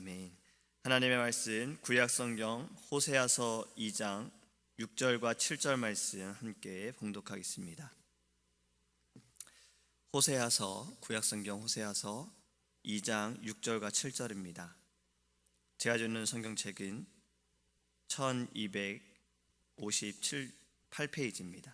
아멘. 하나님의 말씀 구약성경 호세아서 2장 6절과 7절 말씀 함께 봉독하겠습니다. 구약성경 호세아서 2장 6절과 7절입니다. 제가 주는 성경책은 1258페이지입니다.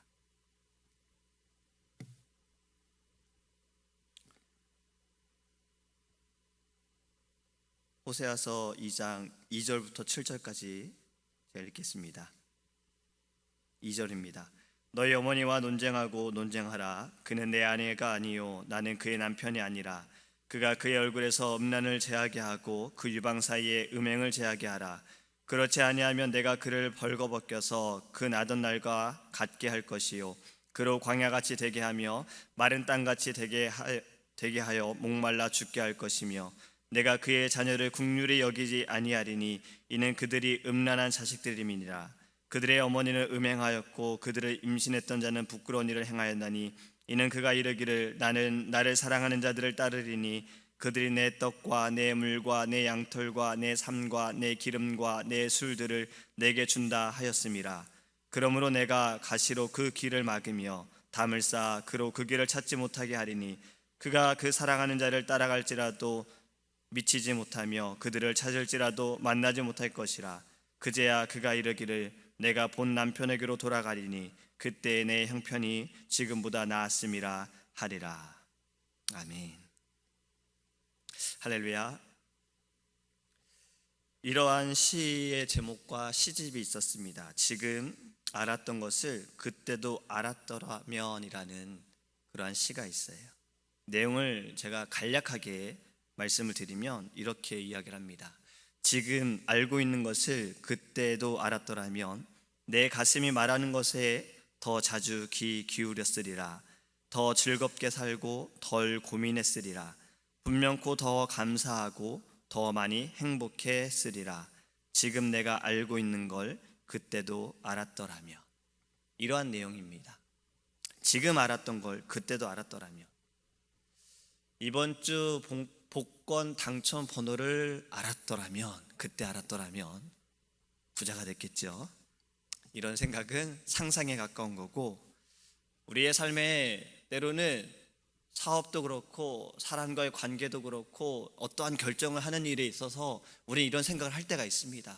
호세아서 2장 2절부터 7절까지 제가 읽겠습니다. 2절입니다. 너희 어머니와 논쟁하라. 그는 내 아내가 아니요 나는 그의 남편이 아니라. 그가 그의 얼굴에서 음란을 제하게 하고 그 유방 사이에 음행을 제하게 하라. 그렇지 아니하면 내가 그를 벌거벗겨서 그 나던 날과 같게 할 것이요 그로 광야같이 되게 하며 마른 땅같이 되게 하여 목말라 죽게 할 것이며 내가 그의 자녀를 긍휼히 여기지 아니하리니 이는 그들이 음란한 자식들임이니라. 그들의 어머니는 음행하였고 그들을 임신했던 자는 부끄러운 일을 행하였나니 이는 그가 이르기를 나는 나를 사랑하는 자들을 따르리니 그들이 내 떡과 내 물과 내 양털과 내 삶과 내 기름과 내 술들을 내게 준다 하였음이라. 그러므로 내가 가시로 그 길을 막으며 담을 쌓아 그로 그 길을 찾지 못하게 하리니 그가 그 사랑하는 자를 따라갈지라도 미치지 못하며 그들을 찾을지라도 만나지 못할 것이라. 그제야 그가 이르기를 내가 본 남편에게로 돌아가리니 그때 내 형편이 지금보다 나았음이라 하리라. 아멘. 할렐루야. 이러한 시의 제목과 시집이 있었습니다. 지금 알았던 것을 그때도 알았더라면이라는 그러한 시가 있어요. 내용을 제가 간략하게 말씀을 드리면 이렇게 이야기를 합니다. 지금 알고 있는 것을 그때도 알았더라면 내 가슴이 말하는 것에 더 자주 귀 기울였으리라. 더 즐겁게 살고 덜 고민했으리라. 분명코 더 감사하고 더 많이 행복했으리라. 지금 내가 알고 있는 걸 그때도 알았더라면. 이러한 내용입니다. 지금 알았던 걸 그때도 알았더라면. 이번 주 복권 당첨 번호를 알았더라면, 그때 알았더라면 부자가 됐겠죠. 이런 생각은 상상에 가까운 거고, 우리의 삶에 때로는 사업도 그렇고 사람과의 관계도 그렇고 어떠한 결정을 하는 일에 있어서 우리는 이런 생각을 할 때가 있습니다.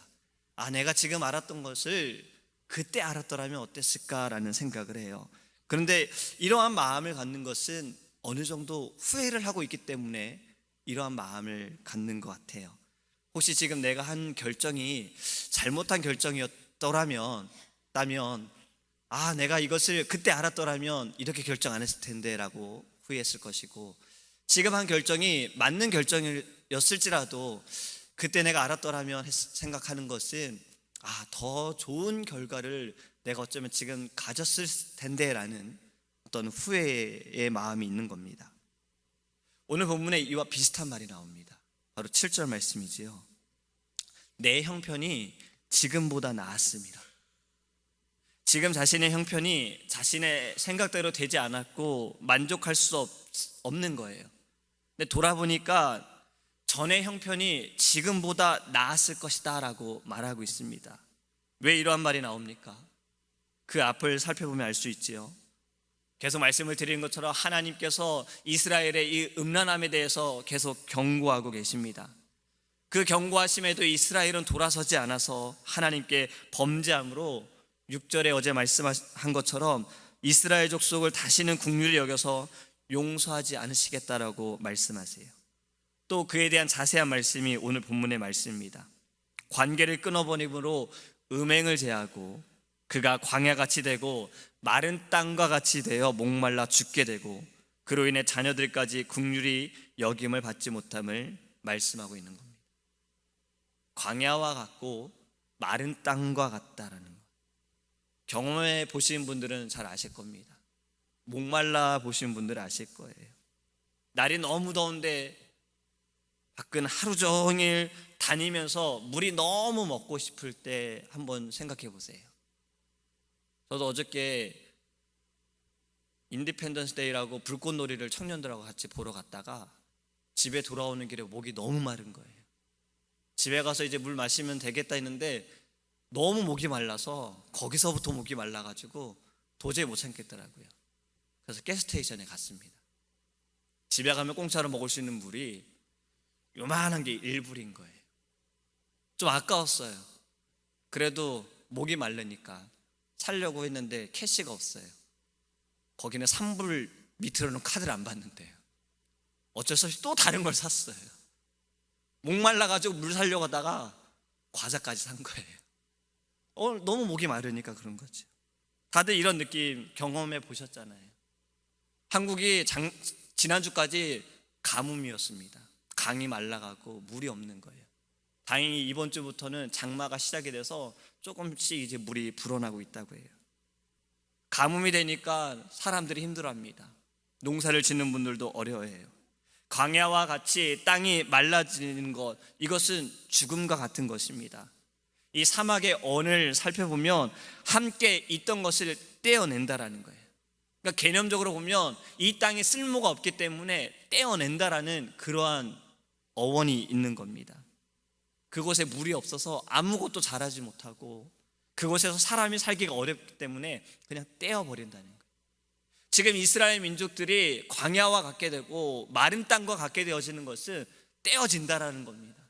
내가 지금 알았던 것을 그때 알았더라면 어땠을까라는 생각을 해요. 그런데 이러한 마음을 갖는 것은 어느 정도 후회를 하고 있기 때문에 이러한 마음을 갖는 것 같아요. 혹시 지금 내가 한 결정이 잘못한 결정이었더라면 내가 이것을 그때 알았더라면 이렇게 결정 안 했을 텐데 라고 후회했을 것이고, 지금 한 결정이 맞는 결정이었을지라도 그때 내가 알았더라면 생각하는 것은 더 좋은 결과를 내가 어쩌면 지금 가졌을 텐데 라는 어떤 후회의 마음이 있는 겁니다. 오늘 본문에 이와 비슷한 말이 나옵니다. 바로 7절 말씀이지요. 내 형편이 지금보다 나았습니다. 지금 자신의 형편이 자신의 생각대로 되지 않았고 만족할 수 없는 거예요. 근데 돌아보니까 전의 형편이 지금보다 나았을 것이다 라고 말하고 있습니다. 왜 이러한 말이 나옵니까? 그 앞을 살펴보면 알 수 있지요. 계속 말씀을 드리는 것처럼 하나님께서 이스라엘의 이 음란함에 대해서 계속 경고하고 계십니다. 그 경고하심에도 이스라엘은 돌아서지 않아서 하나님께 범죄함으로 6절에 어제 말씀한 것처럼 이스라엘 족속을 다시는 긍휼히 여겨서 용서하지 않으시겠다라고 말씀하세요. 또 그에 대한 자세한 말씀이 오늘 본문의 말씀입니다. 관계를 끊어버림으로 음행을 제하고 그가 광야같이 되고 마른 땅과 같이 되어 목말라 죽게 되고 그로 인해 자녀들까지 긍휼히 여김을 받지 못함을 말씀하고 있는 겁니다. 광야와 같고 마른 땅과 같다라는 것, 경험해 보신 분들은 잘 아실 겁니다. 목말라 보신 분들은 아실 거예요. 날이 너무 더운데 밖은 하루 종일 다니면서 물이 너무 먹고 싶을 때 한번 생각해 보세요. 저도 어저께 인디펜던스 데이라고 불꽃놀이를 청년들하고 같이 보러 갔다가 집에 돌아오는 길에 목이 너무 마른 거예요. 집에 가서 이제 물 마시면 되겠다 했는데 너무 목이 말라서 거기서부터 목이 말라가지고 도저히 못 참겠더라고요. 그래서 가스스테이션에 갔습니다. 집에 가면 공짜로 먹을 수 있는 물이 요만한 게 1불인 거예요. 좀 아까웠어요. 그래도 목이 마르니까 사려고 했는데 캐시가 없어요. 거기는 3불 밑으로는 카드를 안 받는데요. 어쩔 수 없이 또 다른 걸 샀어요. 목 말라가지고 물 사려고 하다가 과자까지 산 거예요. 너무 목이 마르니까 그런 거죠. 다들 이런 느낌 경험해 보셨잖아요. 한국이 지난주까지 가뭄이었습니다. 강이 말라가고 물이 없는 거예요. 다행히 이번 주부터는 장마가 시작이 돼서 조금씩 이제 물이 불어나고 있다고 해요. 가뭄이 되니까 사람들이 힘들어합니다. 농사를 짓는 분들도 어려워해요. 광야와 같이 땅이 말라지는 것, 이것은 죽음과 같은 것입니다. 이 사막의 언을 살펴보면 함께 있던 것을 떼어낸다라는 거예요. 그러니까 개념적으로 보면 이 땅에 쓸모가 없기 때문에 떼어낸다라는 그러한 어원이 있는 겁니다. 그곳에 물이 없어서 아무것도 자라지 못하고 그곳에서 사람이 살기가 어렵기 때문에 그냥 떼어버린다는 거예요. 지금 이스라엘 민족들이 광야와 같게 되고 마른 땅과 같게 되어지는 것은 떼어진다라는 겁니다.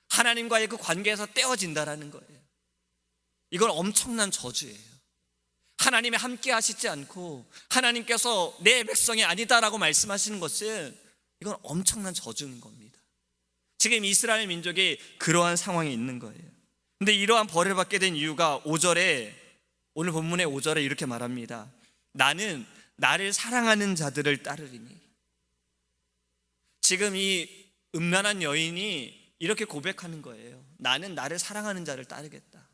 하나님과의 그 관계에서 떼어진다라는 거예요. 이건 엄청난 저주예요. 하나님이 함께 하시지 않고 하나님께서 내 백성이 아니다라고 말씀하시는 것은 이건 엄청난 저주인 겁니다. 지금 이스라엘 민족이 그러한 상황에 있는 거예요. 근데 이러한 벌을 받게 된 이유가 5절에, 오늘 본문의 5절에 이렇게 말합니다. 나는 나를 사랑하는 자들을 따르리니. 지금 이 음란한 여인이 이렇게 고백하는 거예요. 나는 나를 사랑하는 자를 따르겠다.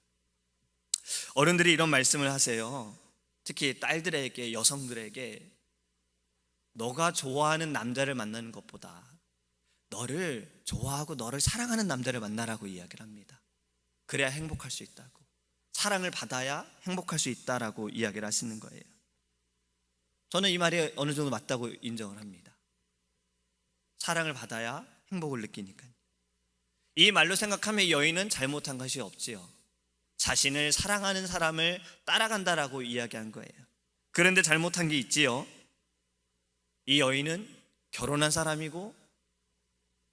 어른들이 이런 말씀을 하세요. 특히 딸들에게, 여성들에게 너가 좋아하는 남자를 만나는 것보다 너를 좋아하고 너를 사랑하는 남자를 만나라고 이야기를 합니다. 그래야 행복할 수 있다고, 사랑을 받아야 행복할 수 있다라고 이야기를 하시는 거예요. 저는 이 말이 어느 정도 맞다고 인정을 합니다. 사랑을 받아야 행복을 느끼니까요. 이 말로 생각하면 이 여인은 잘못한 것이 없지요. 자신을 사랑하는 사람을 따라간다라고 이야기한 거예요. 그런데 잘못한 게 있지요. 이 여인은 결혼한 사람이고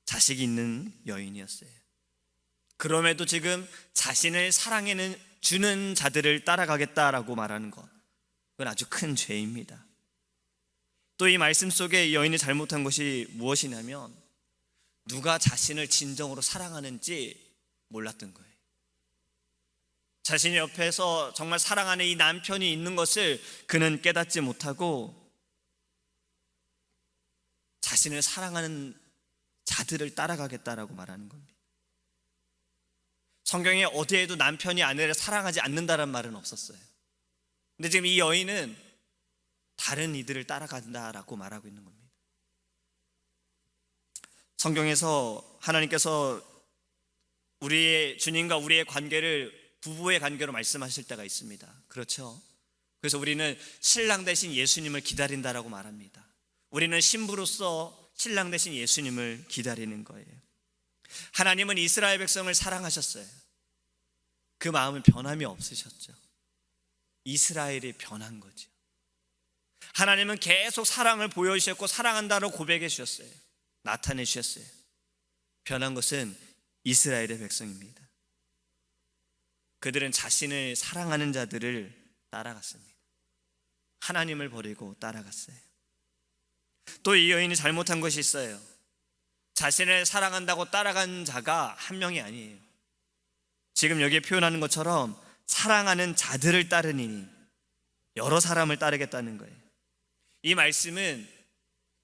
자식이 있는 여인이었어요. 그럼에도 지금 자신을 사랑해 주는 자들을 따라가겠다라고 말하는 것, 그건 아주 큰 죄입니다. 또 이 말씀 속에 이 여인이 잘못한 것이 무엇이냐면 누가 자신을 진정으로 사랑하는지 몰랐던 거예요. 자신의 옆에서 정말 사랑하는 이 남편이 있는 것을 그는 깨닫지 못하고 자신을 사랑하는 자들을 따라가겠다라고 말하는 겁니다. 성경에 어디에도 남편이 아내를 사랑하지 않는다는 말은 없었어요. 근데 지금 이 여인은 다른 이들을 따라간다라고 말하고 있는 겁니다. 성경에서 하나님께서 우리의 주님과 우리의 관계를 부부의 관계로 말씀하실 때가 있습니다. 그렇죠? 그래서 우리는 신랑 대신 예수님을 기다린다라고 말합니다. 우리는 신부로서 신랑 대신 예수님을 기다리는 거예요. 하나님은 이스라엘 백성을 사랑하셨어요. 그 마음은 변함이 없으셨죠. 이스라엘이 변한 거죠. 하나님은 계속 사랑을 보여주셨고 사랑한다고 고백해 주셨어요. 나타내 주셨어요. 변한 것은 이스라엘의 백성입니다. 그들은 자신을 사랑하는 자들을 따라갔습니다. 하나님을 버리고 따라갔어요. 또 이 여인이 잘못한 것이 있어요. 자신을 사랑한다고 따라간 자가 한 명이 아니에요. 지금 여기에 표현하는 것처럼 사랑하는 자들을 따르니 여러 사람을 따르겠다는 거예요. 이 말씀은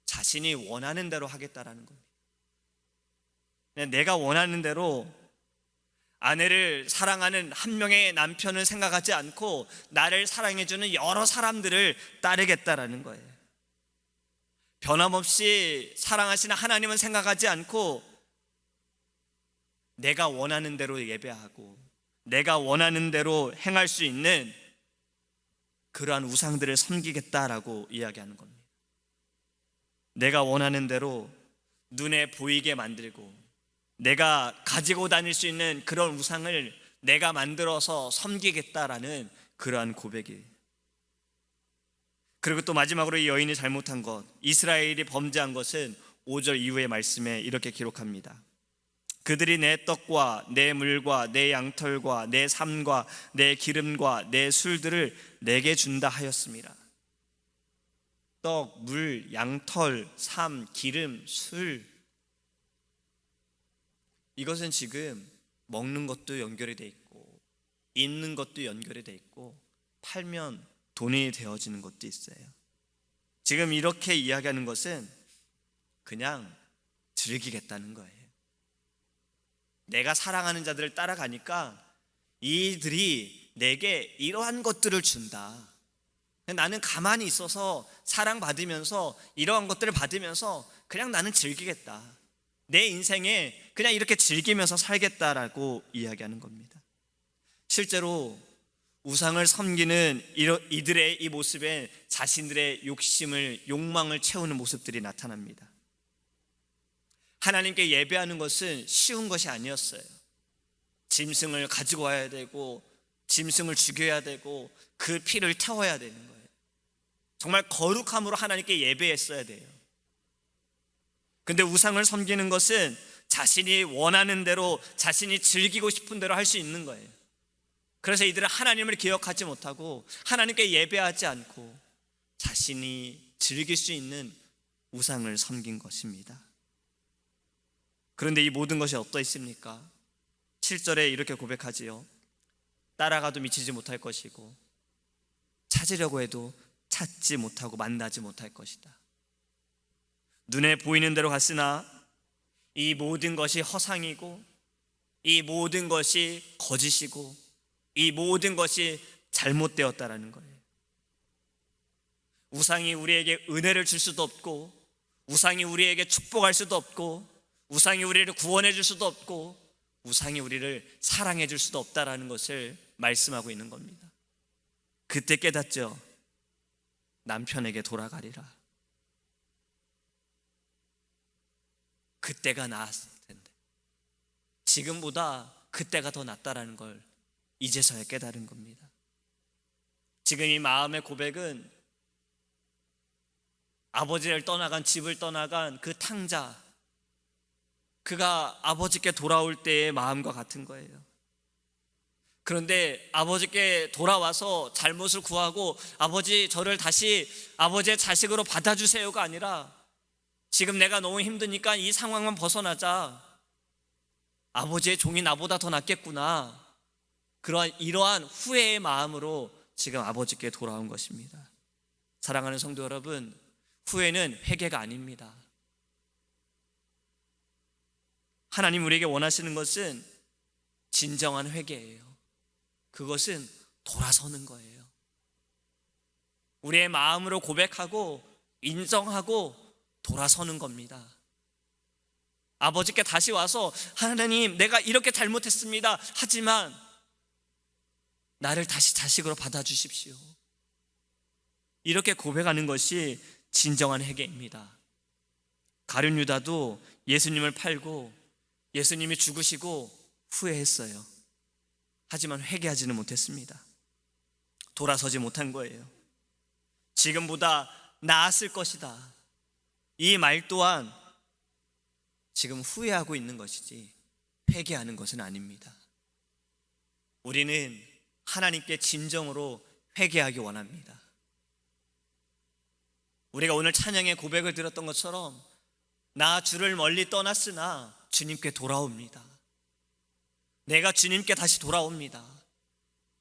자신이 원하는 대로 하겠다라는 겁니다. 내가 원하는 대로 아내를 사랑하는 한 명의 남편을 생각하지 않고 나를 사랑해주는 여러 사람들을 따르겠다라는 거예요. 변함없이 사랑하시는 하나님은 생각하지 않고 내가 원하는 대로 예배하고 내가 원하는 대로 행할 수 있는 그러한 우상들을 섬기겠다라고 이야기하는 겁니다. 내가 원하는 대로 눈에 보이게 만들고 내가 가지고 다닐 수 있는 그런 우상을 내가 만들어서 섬기겠다라는 그러한 고백이에요. 그리고 또 마지막으로 이 여인이 잘못한 것, 이스라엘이 범죄한 것은 5절 이후의 말씀에 이렇게 기록합니다. 그들이 내 떡과 내 물과 내 양털과 내 삶과 내 기름과 내 술들을 내게 준다 하였습니다. 떡, 물, 양털, 삶, 기름, 술, 이것은 지금 먹는 것도 연결이 돼 있고 입는 것도 연결이 돼 있고 팔면 돈이 되어지는 것도 있어요. 지금 이렇게 이야기하는 것은 그냥 즐기겠다는 거예요. 내가 사랑하는 자들을 따라가니까 이들이 내게 이러한 것들을 준다. 나는 가만히 있어서 사랑받으면서 이러한 것들을 받으면서 그냥 나는 즐기겠다. 내 인생에 그냥 이렇게 즐기면서 살겠다라고 이야기하는 겁니다. 실제로 우상을 섬기는 이들의 이 모습에 자신들의 욕망을 채우는 모습들이 나타납니다. 하나님께 예배하는 것은 쉬운 것이 아니었어요. 짐승을 가지고 와야 되고 짐승을 죽여야 되고 그 피를 태워야 되는 거예요. 정말 거룩함으로 하나님께 예배했어야 돼요. 근데 우상을 섬기는 것은 자신이 원하는 대로 자신이 즐기고 싶은 대로 할 수 있는 거예요. 그래서 이들은 하나님을 기억하지 못하고 하나님께 예배하지 않고 자신이 즐길 수 있는 우상을 섬긴 것입니다. 그런데 이 모든 것이 어떠했습니까? 7절에 이렇게 고백하지요. 따라가도 미치지 못할 것이고 찾으려고 해도 찾지 못하고 만나지 못할 것이다. 눈에 보이는 대로 갔으나 이 모든 것이 허상이고 이 모든 것이 거짓이고 이 모든 것이 잘못되었다라는 거예요. 우상이 우리에게 은혜를 줄 수도 없고 우상이 우리에게 축복할 수도 없고 우상이 우리를 구원해 줄 수도 없고 우상이 우리를 사랑해 줄 수도 없다라는 것을 말씀하고 있는 겁니다. 그때 깨닫죠. 남편에게 돌아가리라. 그때가 나았을 텐데 지금보다 그때가 더 낫다라는 걸 이제서야 깨달은 겁니다. 지금 이 마음의 고백은 아버지를 떠나간 집을 떠나간 그 탕자, 그가 아버지께 돌아올 때의 마음과 같은 거예요. 그런데 아버지께 돌아와서 잘못을 구하고 아버지 저를 다시 아버지의 자식으로 받아주세요가 아니라 지금 내가 너무 힘드니까 이 상황만 벗어나자. 아버지의 종이 나보다 더 낫겠구나. 이러한 후회의 마음으로 지금 아버지께 돌아온 것입니다. 사랑하는 성도 여러분, 후회는 회개가 아닙니다. 하나님 우리에게 원하시는 것은 진정한 회개예요. 그것은 돌아서는 거예요. 우리의 마음으로 고백하고 인정하고 돌아서는 겁니다. 아버지께 다시 와서 하나님 내가 이렇게 잘못했습니다. 하지만 나를 다시 자식으로 받아주십시오. 이렇게 고백하는 것이 진정한 회개입니다. 가룟 유다도 예수님을 팔고 예수님이 죽으시고 후회했어요. 하지만 회개하지는 못했습니다. 돌아서지 못한 거예요. 지금보다 나았을 것이다. 이 말 또한 지금 후회하고 있는 것이지 회개하는 것은 아닙니다. 우리는 하나님께 진정으로 회개하기 원합니다. 우리가 오늘 찬양의 고백을 들었던 것처럼 나 주를 멀리 떠났으나 주님께 돌아옵니다. 내가 주님께 다시 돌아옵니다.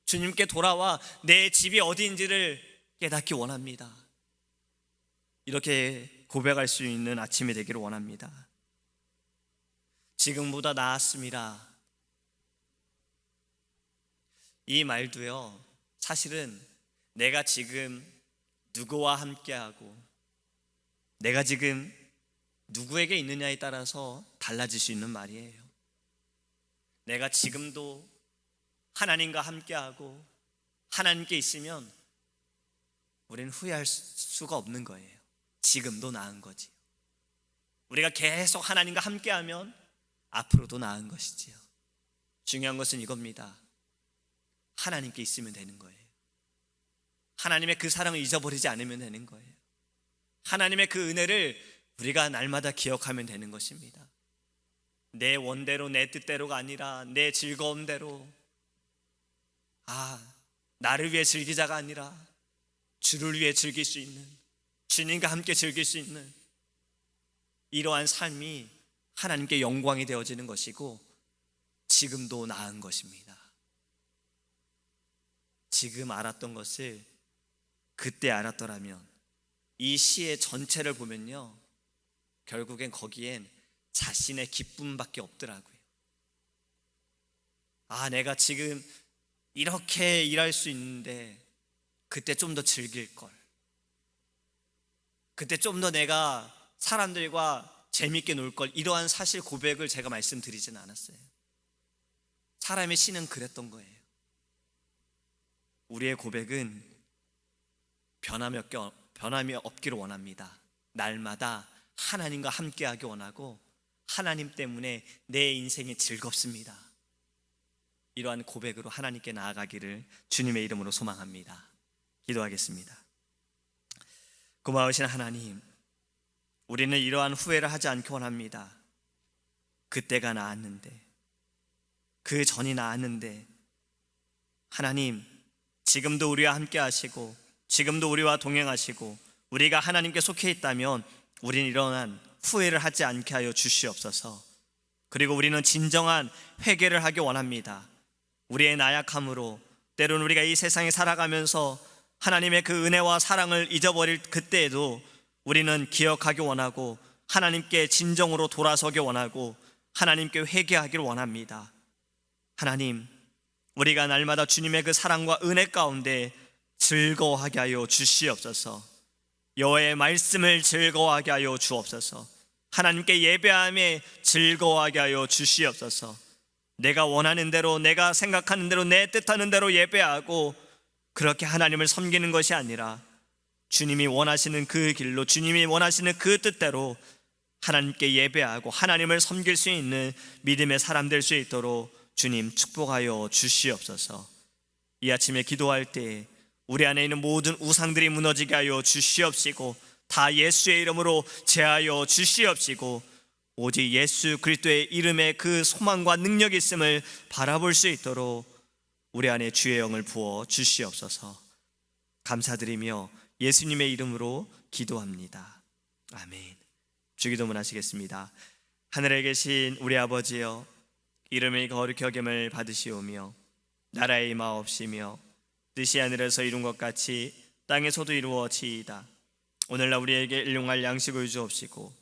주님께 돌아와 내 집이 어디인지를 깨닫기 원합니다. 이렇게 고백할 수 있는 아침이 되기를 원합니다. 지금보다 나았습니다. 이 말도요, 사실은 내가 지금 누구와 함께하고 내가 지금 누구에게 있느냐에 따라서 달라질 수 있는 말이에요. 내가 지금도 하나님과 함께하고 하나님께 있으면 우리는 후회할 수가 없는 거예요. 지금도 나은 거지. 우리가 계속 하나님과 함께하면 앞으로도 나은 것이지요. 중요한 것은 이겁니다. 하나님께 있으면 되는 거예요. 하나님의 그 사랑을 잊어버리지 않으면 되는 거예요. 하나님의 그 은혜를 우리가 날마다 기억하면 되는 것입니다. 내 원대로 내 뜻대로가 아니라 내 즐거움대로, 나를 위해 즐기자가 아니라 주를 위해 즐길 수 있는, 주님과 함께 즐길 수 있는 이러한 삶이 하나님께 영광이 되어지는 것이고 지금도 나은 것입니다. 지금 알았던 것을 그때 알았더라면, 이 시의 전체를 보면요, 결국엔 거기엔 자신의 기쁨밖에 없더라고요. 내가 지금 이렇게 일할 수 있는데 그때 좀 더 즐길 걸, 그때 좀 더 내가 사람들과 재밌게 놀 걸, 이러한 사실 고백을 제가 말씀드리진 않았어요. 사람의 신은 그랬던 거예요. 우리의 고백은 변함이 없기를 원합니다. 날마다 하나님과 함께하기 원하고 하나님 때문에 내 인생이 즐겁습니다. 이러한 고백으로 하나님께 나아가기를 주님의 이름으로 소망합니다. 기도하겠습니다. 고마우신 하나님, 우리는 이러한 후회를 하지 않기 원합니다. 그때가 나았는데, 그 전이 나았는데, 하나님 지금도 우리와 함께 하시고 지금도 우리와 동행하시고 우리가 하나님께 속해 있다면 우리는 이러한 후회를 하지 않게 하여 주시옵소서. 그리고 우리는 진정한 회개를 하기 원합니다. 우리의 나약함으로 때로는 우리가 이 세상에 살아가면서 하나님의 그 은혜와 사랑을 잊어버릴 그때에도 우리는 기억하기 원하고 하나님께 진정으로 돌아서기 원하고 하나님께 회개하기를 원합니다. 하나님, 우리가 날마다 주님의 그 사랑과 은혜 가운데 즐거워하게 하여 주시옵소서. 여호와의 말씀을 즐거워하게 하여 주옵소서. 하나님께 예배함에 즐거워하게 하여 주시옵소서. 내가 원하는 대로, 내가 생각하는 대로, 내 뜻하는 대로 예배하고 그렇게 하나님을 섬기는 것이 아니라 주님이 원하시는 그 길로, 주님이 원하시는 그 뜻대로 하나님께 예배하고 하나님을 섬길 수 있는 믿음의 사람 될 수 있도록 주님 축복하여 주시옵소서. 이 아침에 기도할 때 우리 안에 있는 모든 우상들이 무너지게 하여 주시옵시고 다 예수의 이름으로 제하여 주시옵시고 오직 예수 그리스도의 이름에 그 소망과 능력이 있음을 바라볼 수 있도록 우리 안에 주의 영을 부어 주시옵소서. 감사드리며 예수님의 이름으로 기도합니다. 아멘. 주기도문 하시겠습니다. 하늘에 계신 우리 아버지여, 이름의 거룩히 여김을 받으시오며 나라의 임하옵시며 뜻이 하늘에서 이룬 것 같이 땅에서도 이루어지이다. 오늘날 우리에게 일용할 양식을 주옵시고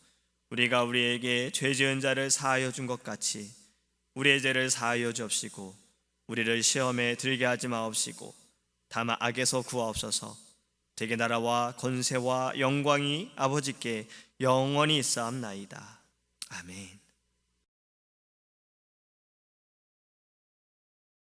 우리가 우리에게 죄 지은 자를 사하여 준 것 같이 우리의 죄를 사하여 주옵시고 우리를 시험에 들게 하지 마옵시고 다만 악에서 구하옵소서. 되게 나라와 권세와 영광이 아버지께 영원히 있사옵나이다. 아멘.